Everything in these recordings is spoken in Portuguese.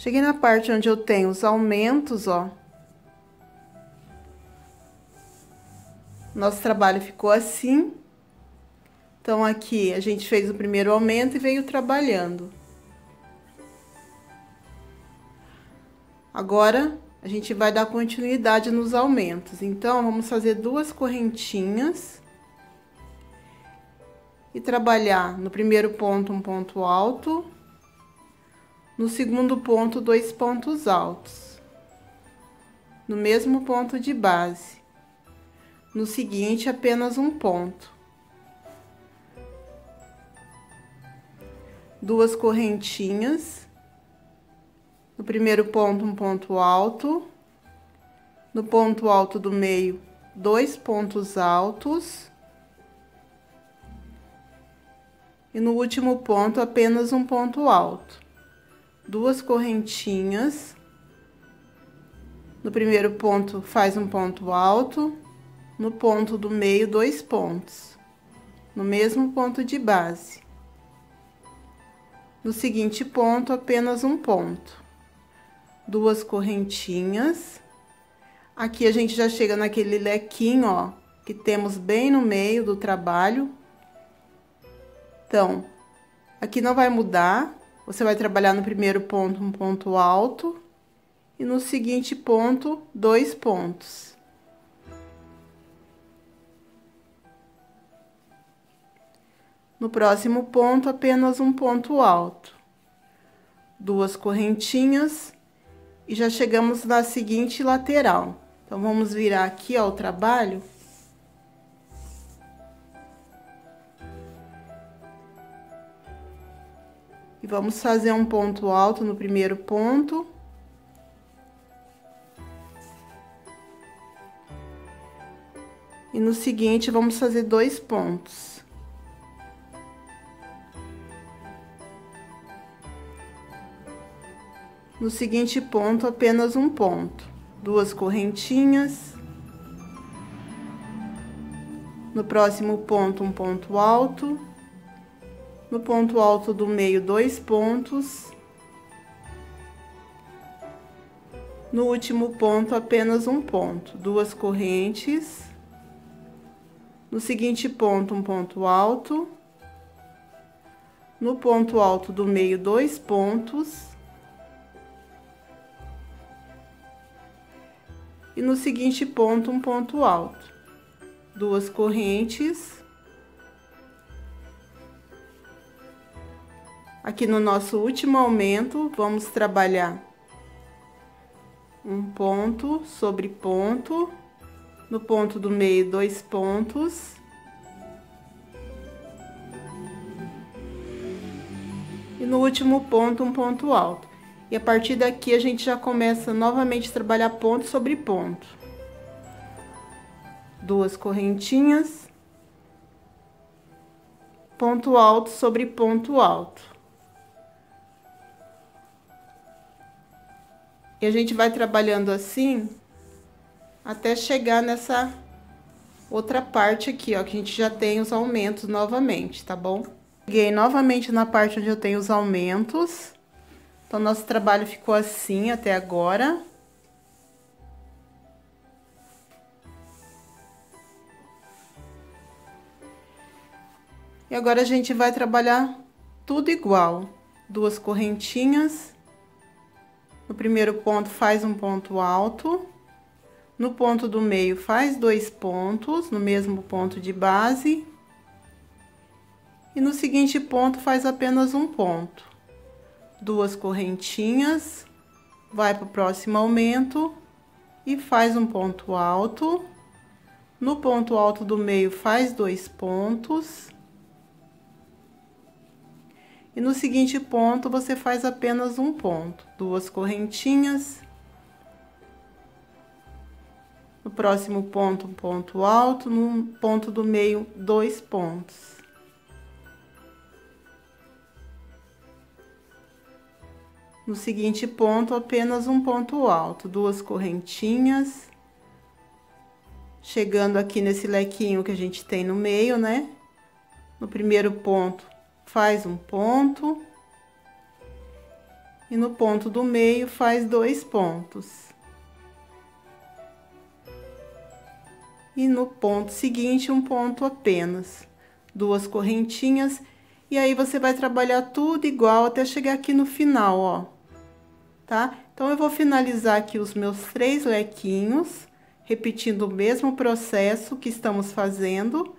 Cheguei na parte onde eu tenho os aumentos, ó. Nosso trabalho ficou assim. Então, aqui a gente fez o primeiro aumento e veio trabalhando. Agora, a gente vai dar continuidade nos aumentos. Então, vamos fazer 2 correntinhas. E trabalhar no primeiro ponto um ponto alto. No segundo ponto, 2 pontos altos. No mesmo ponto de base. No seguinte, apenas um ponto. 2 correntinhas. No primeiro ponto, um ponto alto. No ponto alto do meio, 2 pontos altos. E no último ponto, apenas um ponto alto. 2 correntinhas. No primeiro ponto, faz um ponto alto. No ponto do meio, 2 pontos. No mesmo ponto de base. No seguinte ponto, apenas um ponto. 2 correntinhas. Aqui a gente já chega naquele lequinho, ó, que temos bem no meio do trabalho. Então, aqui não vai mudar. Você vai trabalhar no primeiro ponto um ponto alto. E no seguinte ponto, 2 pontos. No próximo ponto, apenas um ponto alto. 2 correntinhas. E já chegamos na seguinte lateral. Então, vamos virar aqui, ó, o trabalho. E vamos fazer um ponto alto no primeiro ponto. E no seguinte, vamos fazer 2 pontos. No seguinte ponto, apenas um ponto. 2 correntinhas. No próximo ponto, um ponto alto. No ponto alto do meio, 2 pontos. No último ponto, apenas um ponto. 2 correntes. No seguinte ponto, um ponto alto. No ponto alto do meio, 2 pontos. E no seguinte ponto, um ponto alto. 2 correntes. Aqui no nosso último aumento, vamos trabalhar um ponto sobre ponto. No ponto do meio, 2 pontos. E no último ponto, um ponto alto. E a partir daqui, a gente já começa novamente a trabalhar ponto sobre ponto. 2 correntinhas. Ponto alto sobre ponto alto. E a gente vai trabalhando assim, até chegar nessa outra parte aqui, ó, que a gente já tem os aumentos novamente, tá bom? Cheguei novamente na parte onde eu tenho os aumentos. Então, nosso trabalho ficou assim até agora. E agora a gente vai trabalhar tudo igual. 2 correntinhas. No primeiro ponto, faz um ponto alto. No ponto do meio, faz 2 pontos, no mesmo ponto de base. E no seguinte ponto, faz apenas um ponto. 2 correntinhas, vai para o próximo aumento e faz um ponto alto. No ponto alto do meio, faz 2 pontos. E no seguinte ponto, você faz apenas um ponto. 2 correntinhas. No próximo ponto, um ponto alto. No ponto do meio, 2 pontos. No seguinte ponto, apenas um ponto alto. 2 correntinhas. Chegando aqui nesse lequinho que a gente tem no meio, né? No primeiro ponto, faz um ponto. E no ponto do meio faz 2 pontos. E no ponto seguinte, um ponto apenas. 2 correntinhas. E aí, você vai trabalhar tudo igual até chegar aqui no final, ó. Tá? Então, eu vou finalizar aqui os meus 3 lequinhos, repetindo o mesmo processo que estamos fazendo.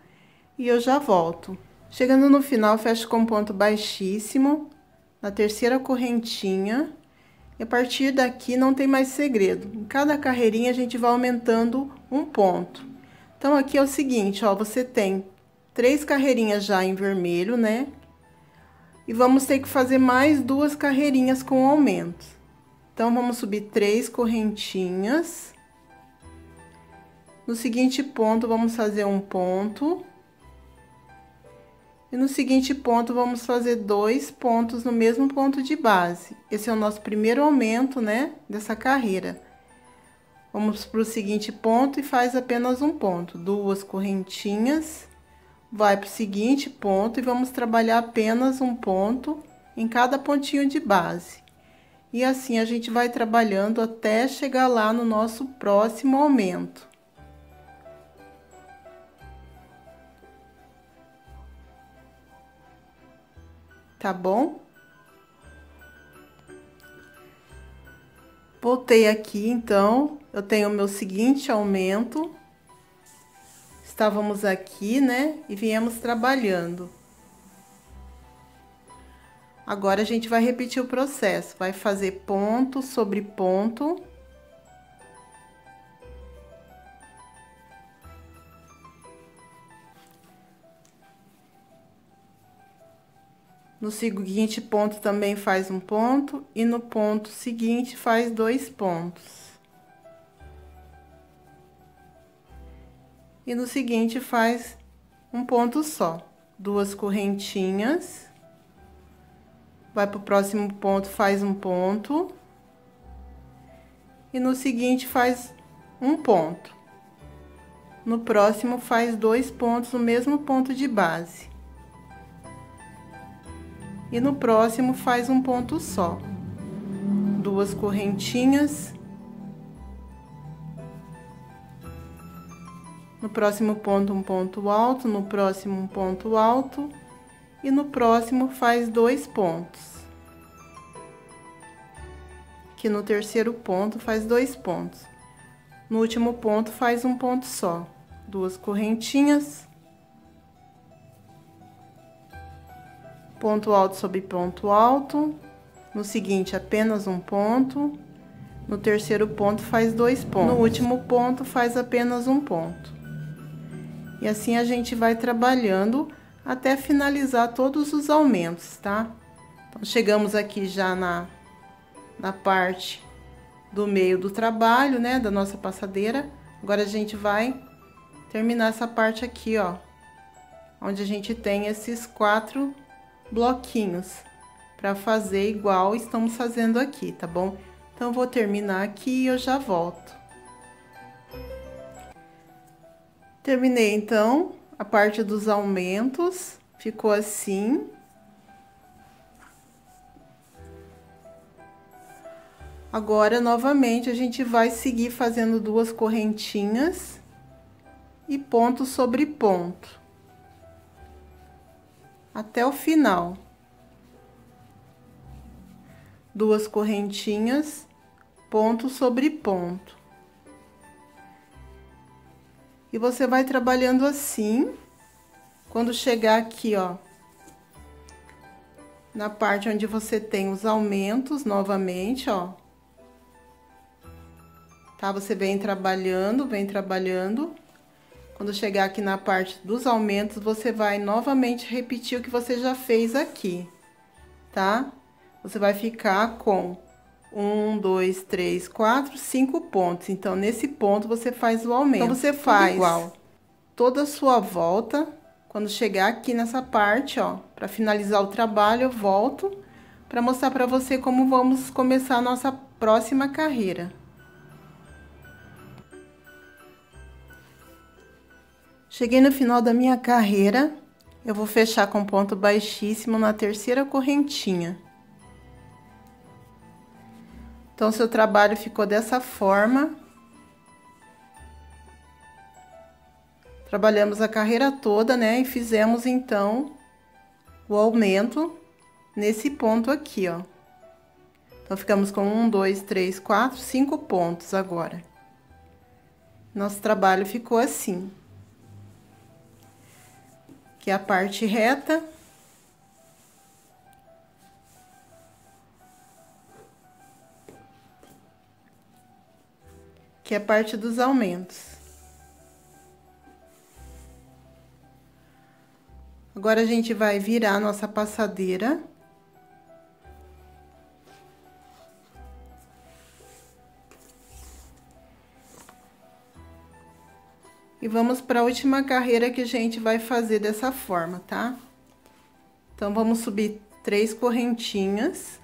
E eu já volto. Chegando no final, fecho com ponto baixíssimo, na terceira correntinha. E a partir daqui não tem mais segredo. Em cada carreirinha, a gente vai aumentando um ponto. Então, aqui é o seguinte, ó, você tem 3 carreirinhas já em vermelho, né? E vamos ter que fazer mais 2 carreirinhas com aumento. Então, vamos subir 3 correntinhas. No seguinte ponto, vamos fazer um ponto. E no seguinte ponto, vamos fazer 2 pontos no mesmo ponto de base. Esse é o nosso primeiro aumento, né, dessa carreira. Vamos para o seguinte ponto e faz apenas um ponto. 2 correntinhas, vai para o seguinte ponto e vamos trabalhar apenas um ponto em cada pontinho de base. E assim a gente vai trabalhando até chegar lá no nosso próximo aumento. Tá bom? Voltei aqui, então, eu tenho o meu seguinte aumento. Estávamos aqui, né? E viemos trabalhando. Agora, a gente vai repetir o processo. Vai fazer ponto sobre ponto. No seguinte ponto também faz um ponto e no ponto seguinte faz 2 pontos. E no seguinte faz um ponto só, 2 correntinhas. Vai pro próximo ponto, faz um ponto. E no seguinte faz um ponto. No próximo faz 2 pontos no mesmo ponto de base. E no próximo faz um ponto só, 2 correntinhas. No próximo ponto, um ponto alto, no próximo um ponto alto. E no próximo faz 2 pontos. Aqui no terceiro ponto faz 2 pontos. No último ponto faz um ponto só, 2 correntinhas. Ponto alto sobre ponto alto. No seguinte, apenas um ponto. No terceiro ponto, faz 2 pontos. No último ponto, faz apenas um ponto. E assim a gente vai trabalhando até finalizar todos os aumentos, tá? Então, chegamos aqui já na parte do meio do trabalho, né? Da nossa passadeira. Agora, a gente vai terminar essa parte aqui, ó. Onde a gente tem esses 4 bloquinhos para fazer igual estamos fazendo aqui, tá bom? Então, vou terminar aqui e eu já volto. Terminei, então, a parte dos aumentos, ficou assim. Agora, novamente, a gente vai seguir fazendo 2 correntinhas e ponto sobre ponto. Até o final. 2 correntinhas, ponto sobre ponto. E você vai trabalhando assim, quando chegar aqui, ó, na parte onde você tem os aumentos, novamente, ó. Tá? Você vem trabalhando, vem trabalhando. Quando chegar aqui na parte dos aumentos, você vai novamente repetir o que você já fez aqui, tá? Você vai ficar com 1, 2, 3, 4, 5 pontos. Então, nesse ponto, você faz o aumento. Então, você faz igual toda a sua volta. Quando chegar aqui nessa parte, ó, para finalizar o trabalho, eu volto para mostrar para você como vamos começar a nossa próxima carreira. Cheguei no final da minha carreira, eu vou fechar com ponto baixíssimo na terceira correntinha. Então, seu trabalho ficou dessa forma. Trabalhamos a carreira toda, né? E fizemos, então, o aumento nesse ponto aqui, ó. Então, ficamos com 1, 2, 3, 4, 5 pontos agora. Nosso trabalho ficou assim. Aqui é a parte reta. Aqui é a parte dos aumentos. Agora, a gente vai virar a nossa passadeira. E vamos para a última carreira que a gente vai fazer dessa forma, tá? Então, vamos subir 3 correntinhas.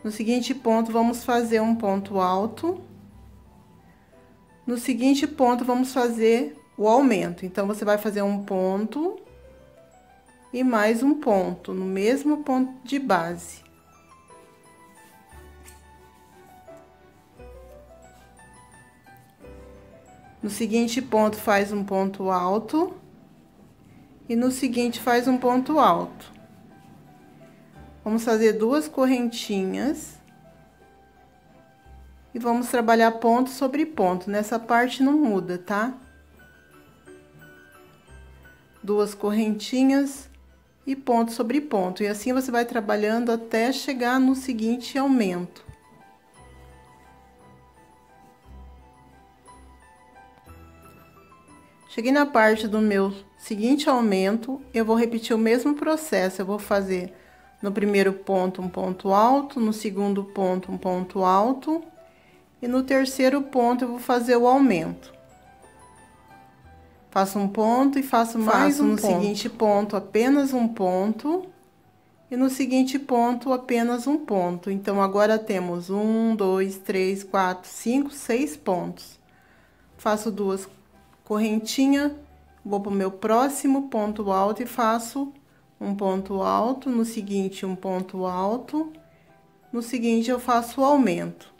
No seguinte ponto, vamos fazer um ponto alto. No seguinte ponto, vamos fazer o aumento. Então, você vai fazer um ponto e mais um ponto, no mesmo ponto de base. No seguinte ponto, faz um ponto alto. E no seguinte, faz um ponto alto. Vamos fazer 2 correntinhas. E vamos trabalhar ponto sobre ponto. Nessa parte não muda, tá? 2 correntinhas e ponto sobre ponto. E assim você vai trabalhando até chegar no seguinte aumento. Cheguei na parte do meu seguinte aumento, eu vou repetir o mesmo processo. Eu vou fazer no primeiro ponto um ponto alto, no segundo ponto um ponto alto, e no terceiro ponto eu vou fazer o aumento. Faço um ponto e faço mais um ponto. No seguinte ponto, apenas um ponto, e no seguinte ponto, apenas um ponto. Então, agora temos 1, 2, 3, 4, 5, 6 pontos. Faço 2 correntinhas, vou pro meu próximo ponto alto e faço um ponto alto, no seguinte um ponto alto, no seguinte eu faço o aumento.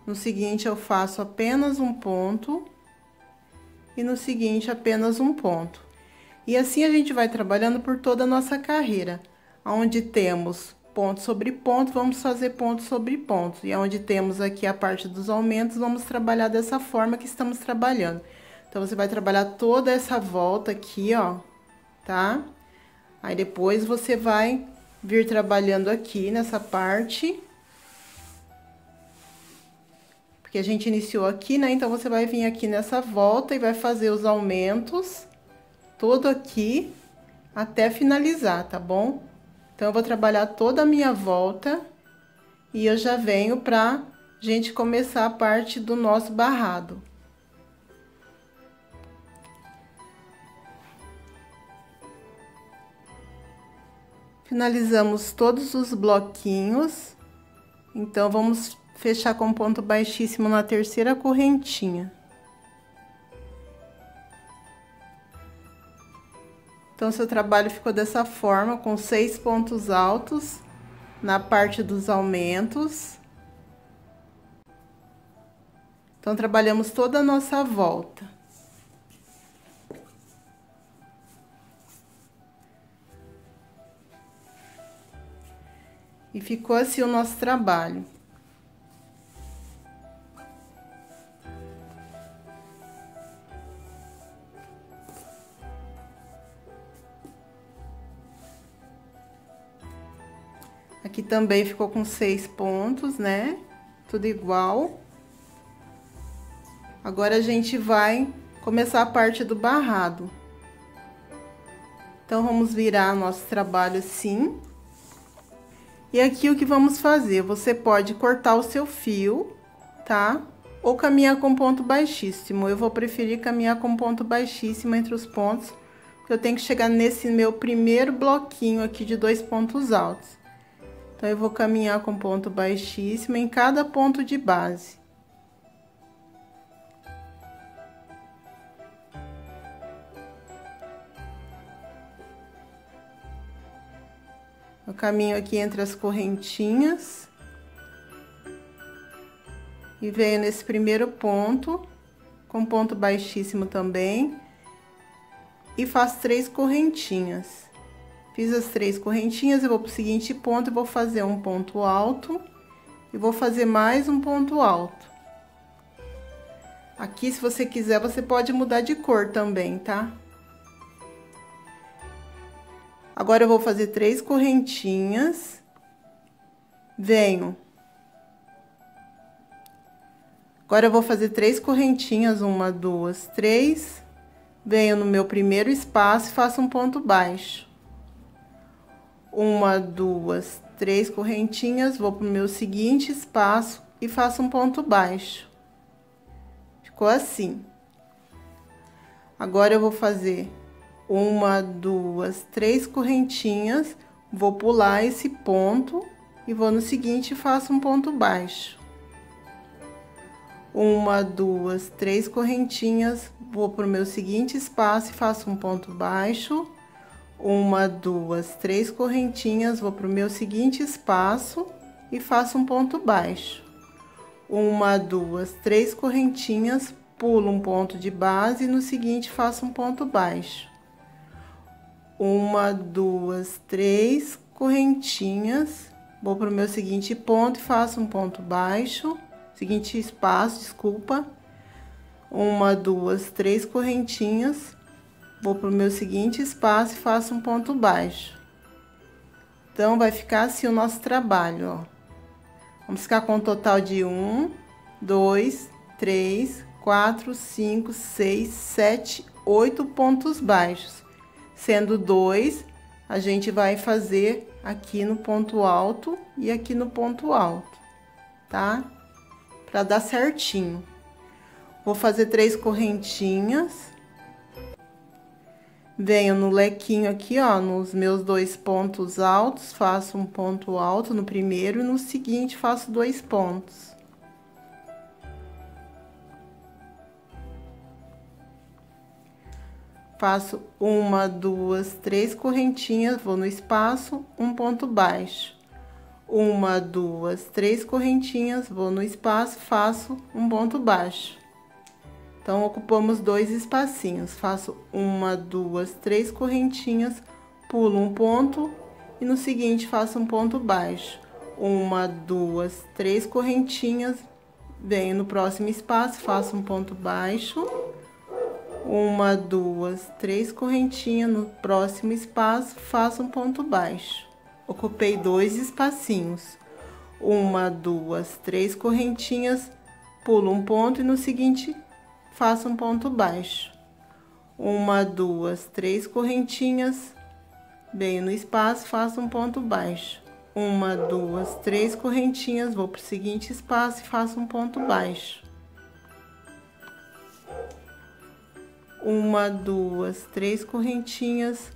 No seguinte eu faço apenas um ponto e no seguinte apenas um ponto. E assim a gente vai trabalhando por toda a nossa carreira. Onde temos ponto sobre ponto, vamos fazer ponto sobre ponto. E onde temos aqui a parte dos aumentos, vamos trabalhar dessa forma que estamos trabalhando. Então, você vai trabalhar toda essa volta aqui, ó, tá? Aí, depois, você vai vir trabalhando aqui nessa parte. Porque a gente iniciou aqui, né? Então, você vai vir aqui nessa volta e vai fazer os aumentos todo aqui até finalizar, tá bom? Então, eu vou trabalhar toda a minha volta e eu já venho pra gente começar a parte do nosso barrado. Finalizamos todos os bloquinhos, então, vamos fechar com ponto baixíssimo na terceira correntinha. Então, seu trabalho ficou dessa forma, com 6 pontos altos na parte dos aumentos. Então, trabalhamos toda a nossa volta. E ficou assim o nosso trabalho. Aqui também ficou com 6 pontos, né? Tudo igual. Agora, a gente vai começar a parte do barrado. Então, vamos virar nosso trabalho assim. E aqui, o que vamos fazer? Você pode cortar o seu fio, tá? Ou caminhar com ponto baixíssimo. Eu vou preferir caminhar com ponto baixíssimo entre os pontos, porque eu tenho que chegar nesse meu primeiro bloquinho aqui de 2 pontos altos. Então, eu vou caminhar com ponto baixíssimo em cada ponto de base. Eu caminho aqui entre as correntinhas. E venho nesse primeiro ponto, com ponto baixíssimo também. E faço 3 correntinhas. Fiz as 3 correntinhas, eu vou pro seguinte ponto e vou fazer um ponto alto. E vou fazer mais um ponto alto. Aqui, se você quiser, você pode mudar de cor também, tá? Agora, eu vou fazer 3 correntinhas. Venho. Agora, eu vou fazer 3 correntinhas, 1, 2, 3. Venho no meu primeiro espaço e faço um ponto baixo. 1, 2, 3 correntinhas, vou pro meu seguinte espaço e faço um ponto baixo. Ficou assim. Agora, eu vou fazer 1, 2, 3 correntinhas, vou pular esse ponto e vou no seguinte e faço um ponto baixo. 1, 2, 3 correntinhas, vou pro meu seguinte espaço e faço um ponto baixo. 1, 2, 3 correntinhas, vou pro meu seguinte espaço e faço um ponto baixo. 1, 2, 3 correntinhas, pulo um ponto de base e no seguinte faço um ponto baixo. 1, 2, 3 correntinhas, vou pro meu seguinte ponto e faço um ponto baixo, seguinte espaço, desculpa. 1, 2, 3 correntinhas, vou pro meu seguinte espaço e faço um ponto baixo. Então, vai ficar assim o nosso trabalho, ó. Vamos ficar com um total de 1, 2, 3, 4, 5, 6, 7, 8 pontos baixos. Sendo 2, a gente vai fazer aqui no ponto alto e aqui no ponto alto, tá? Pra dar certinho. Vou fazer 3 correntinhas. Venho no lequinho aqui, ó, nos meus 2 pontos altos, faço um ponto alto no primeiro e no seguinte faço 2 pontos. Faço 1, 2, 3 correntinhas, vou no espaço, um ponto baixo. 1, 2, 3 correntinhas, vou no espaço, faço um ponto baixo. Então, ocupamos 2 espacinhos. Faço 1, 2, 3 correntinhas, pulo um ponto e no seguinte faço um ponto baixo. 1, 2, 3 correntinhas, venho no próximo espaço, faço um ponto baixo. 1, 2, 3 correntinhas, no próximo espaço, faço um ponto baixo. Ocupei 2 espacinhos. 1, 2, 3 correntinhas, pulo um ponto e no seguinte faço um ponto baixo. 1, 2, 3 correntinhas, venho no espaço, faço um ponto baixo. 1, 2, 3 correntinhas, vou pro seguinte espaço e faço um ponto baixo. 1, 2, 3 correntinhas,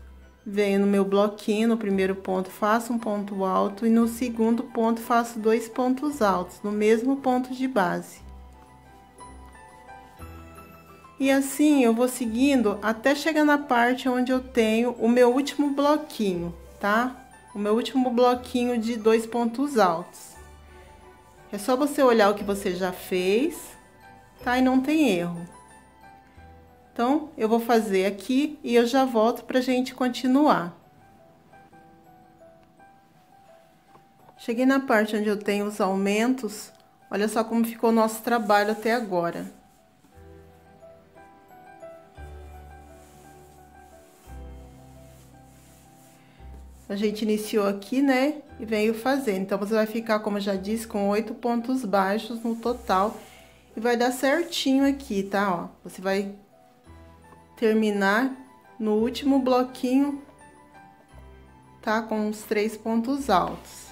venho no meu bloquinho, no primeiro ponto faço um ponto alto e no segundo ponto faço 2 pontos altos, no mesmo ponto de base. E assim, eu vou seguindo até chegar na parte onde eu tenho o meu último bloquinho, tá? O meu último bloquinho de 2 pontos altos. É só você olhar o que você já fez, tá? E não tem erro. Então, eu vou fazer aqui e eu já volto pra gente continuar. Cheguei na parte onde eu tenho os aumentos, olha só como ficou o nosso trabalho até agora. A gente iniciou aqui, né, e veio fazendo. Então, você vai ficar, como eu já disse, com 8 pontos baixos no total. E vai dar certinho aqui, tá, ó. Você vai terminar no último bloquinho, tá, com os 3 pontos altos.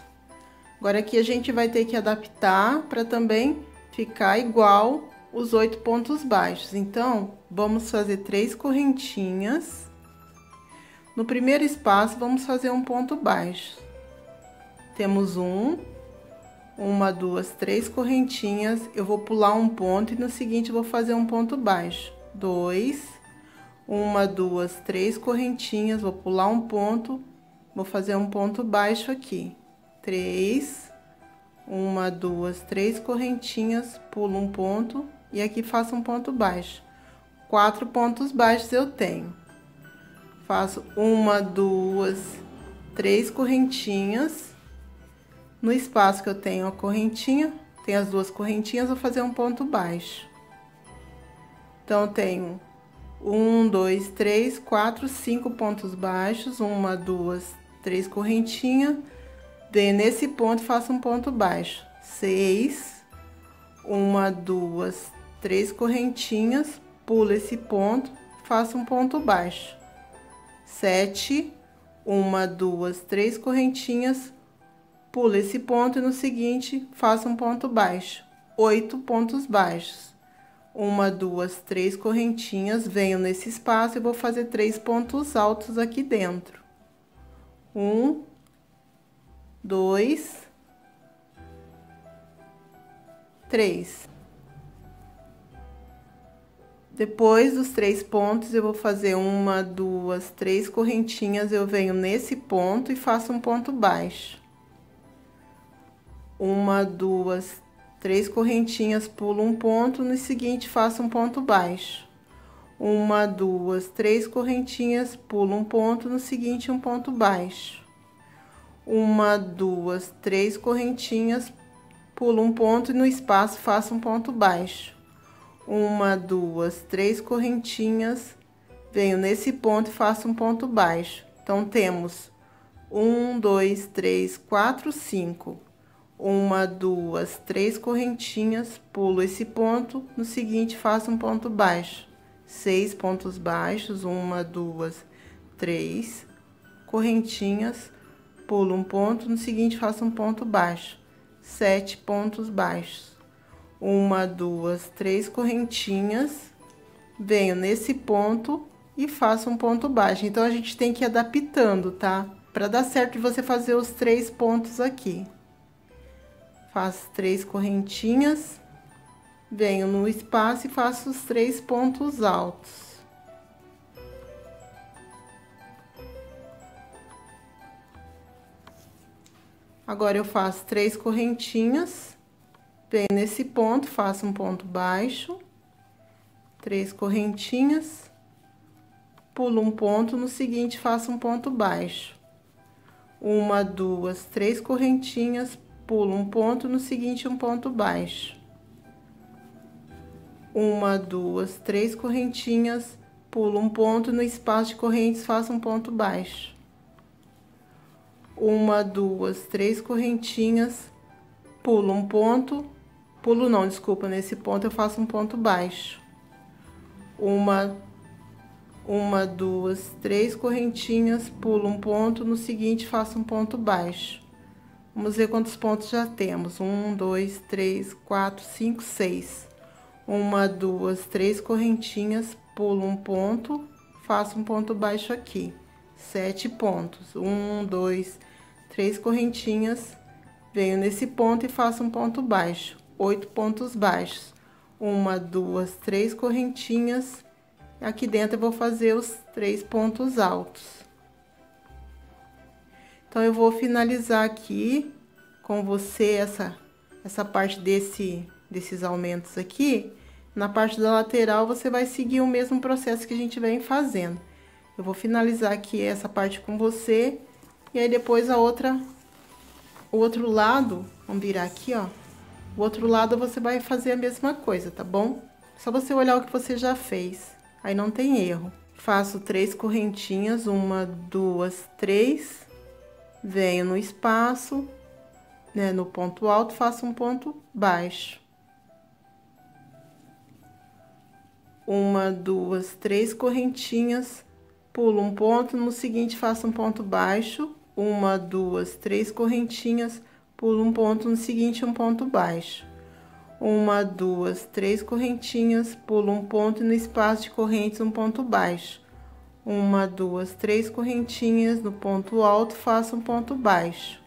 Agora, aqui a gente vai ter que adaptar para também ficar igual os 8 pontos baixos. Então, vamos fazer 3 correntinhas. No primeiro espaço, vamos fazer um ponto baixo. Temos 1, 2, 3 correntinhas, eu vou pular um ponto e no seguinte vou fazer um ponto baixo. 2, 1, 2, 3 correntinhas, vou pular um ponto vou fazer um ponto baixo aqui. 3, 1, 2, 3 correntinhas, pulo um ponto e aqui faço um ponto baixo. 4 pontos baixos eu tenho. Faço 1, 2, 3 correntinhas. No espaço que eu tenho a correntinha, tem as duas correntinhas, vou fazer um ponto baixo. Então, eu tenho 1, 2, 3, 4, 5 pontos baixos, 1, 2, 3 correntinhas, venho nesse ponto e faço um ponto baixo. 6, 1, 2, 3 correntinhas, pulo esse ponto, faço um ponto baixo. 7, 1, 2, 3 correntinhas, pulo esse ponto e no seguinte faço um ponto baixo. 8 pontos baixos. 1, 2, 3 correntinhas, venho nesse espaço e vou fazer 3 pontos altos aqui dentro. 1, 2, 3. Depois dos 3 pontos, eu vou fazer 1, 2, 3 correntinhas, eu venho nesse ponto e faço um ponto baixo. 1, 2, 3 correntinhas, pulo um ponto, no seguinte faço um ponto baixo. 1, 2, 3 correntinhas, pulo um ponto, no seguinte um ponto baixo. 1, 2, 3 correntinhas, pulo um ponto e no espaço faço um ponto baixo. 1, 2, 3 correntinhas, venho nesse ponto e faço um ponto baixo. Então, temos 1, 2, 3, 4, 5. 1, 2, 3 correntinhas, pulo esse ponto, no seguinte faço um ponto baixo. 6 pontos baixos, 1, 2, 3 correntinhas, pulo um ponto, no seguinte faço um ponto baixo. 7 pontos baixos. 1, 2, 3 correntinhas, venho nesse ponto e faço um ponto baixo. Então, a gente tem que ir adaptando, tá? Pra dar certo de você fazer os 3 pontos aqui. Faço 3 correntinhas, venho no espaço e faço os 3 pontos altos. Agora, eu faço 3 correntinhas, venho nesse ponto, faço um ponto baixo, 3 correntinhas, pulo um ponto, no seguinte faço um ponto baixo. 1, 2, 3 correntinhas, pulo um ponto, no seguinte um ponto baixo. 1, 2, 3 correntinhas, pulo um ponto, no espaço de correntes faço um ponto baixo. 1, 2, 3 correntinhas, pulo um ponto, pulo não, desculpa, nesse ponto eu faço um ponto baixo. 1, 2, 3 correntinhas, pulo um ponto, no seguinte faço um ponto baixo. Vamos ver quantos pontos já temos. 1, 2, 3, 4, 5, 6. 1, 2, 3 correntinhas, pulo um ponto, faço um ponto baixo aqui. 7 pontos. 1, 2, 3 correntinhas, venho nesse ponto e faço um ponto baixo. 8 pontos baixos. 1, 2, 3 correntinhas. Aqui dentro eu vou fazer os 3 pontos altos. Então, eu vou finalizar aqui com você essa parte desses aumentos aqui. Na parte da lateral, você vai seguir o mesmo processo que a gente vem fazendo. Eu vou finalizar aqui essa parte com você. E aí, depois o outro lado, vamos virar aqui, ó. O outro lado você vai fazer a mesma coisa, tá bom? Só você olhar o que você já fez. Aí não tem erro. Faço 3 correntinhas, 1, 2, 3. Venho no espaço, né, no ponto alto, faço um ponto baixo. 1, 2, 3 correntinhas, pulo um ponto, no seguinte faço um ponto baixo. 1, 2, 3 correntinhas, pulo um ponto, no seguinte um ponto baixo. 1, 2, 3 correntinhas, pulo um ponto e no espaço de correntes um ponto baixo. 1, 2, 3 correntinhas, no ponto alto faço um ponto baixo.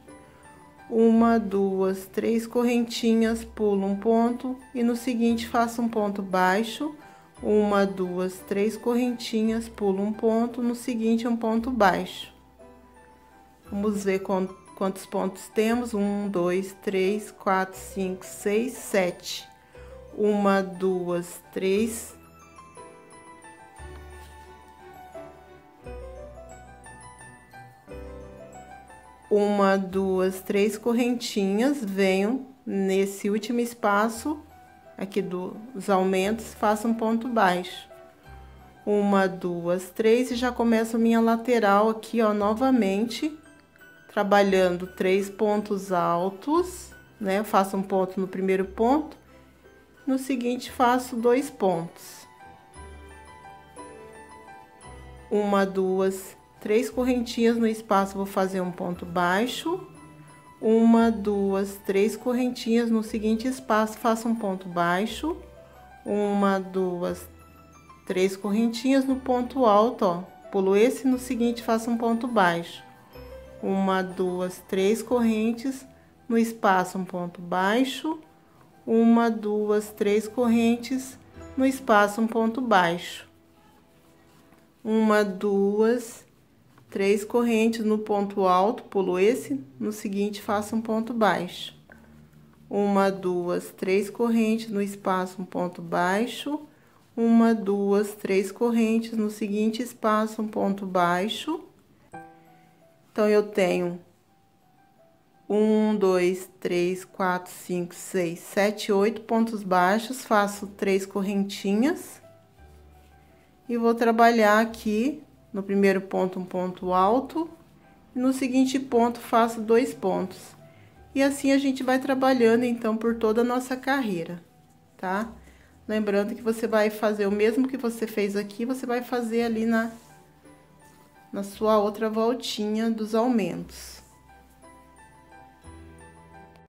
1, 2, 3 correntinhas, pulo um ponto e no seguinte faço um ponto baixo. 1, 2, 3 correntinhas, pulo um ponto, no seguinte um ponto baixo. Vamos ver quantos pontos temos. 1, 2, 3, 4, 5, 6, 7. 1, 2, 3. Uma, duas, três correntinhas, venho nesse último espaço aqui dos aumentos, faço um ponto baixo. 1, 2, 3 e já começo a minha lateral aqui, ó, novamente, trabalhando 3 pontos altos, né? Faço um ponto no primeiro ponto, no seguinte faço 2 pontos. 1, 2, 3 correntinhas no espaço, vou fazer um ponto baixo. 1, 2, 3 correntinhas no seguinte espaço, faço um ponto baixo. 1, 2, 3 correntinhas no ponto alto, ó. Pulo esse, no seguinte faço um ponto baixo. 1, 2, 3 correntes no espaço, um ponto baixo. 1, 2, 3 correntes no espaço, um ponto baixo. 1, 2, 3 correntes no ponto alto, pulo esse, no seguinte faço um ponto baixo. 1, 2, 3 correntes no espaço, um ponto baixo. 1, 2, 3 correntes no seguinte espaço, um ponto baixo. Então, eu tenho 1, 2, 3, 4, 5, 6, 7, 8 pontos baixos, faço 3 correntinhas. E vou trabalhar aqui, no primeiro ponto, um ponto alto. E no seguinte ponto, faço 2 pontos. E assim a gente vai trabalhando, então, por toda a nossa carreira, tá? Lembrando que você vai fazer o mesmo que você fez aqui, você vai fazer ali na sua outra voltinha dos aumentos.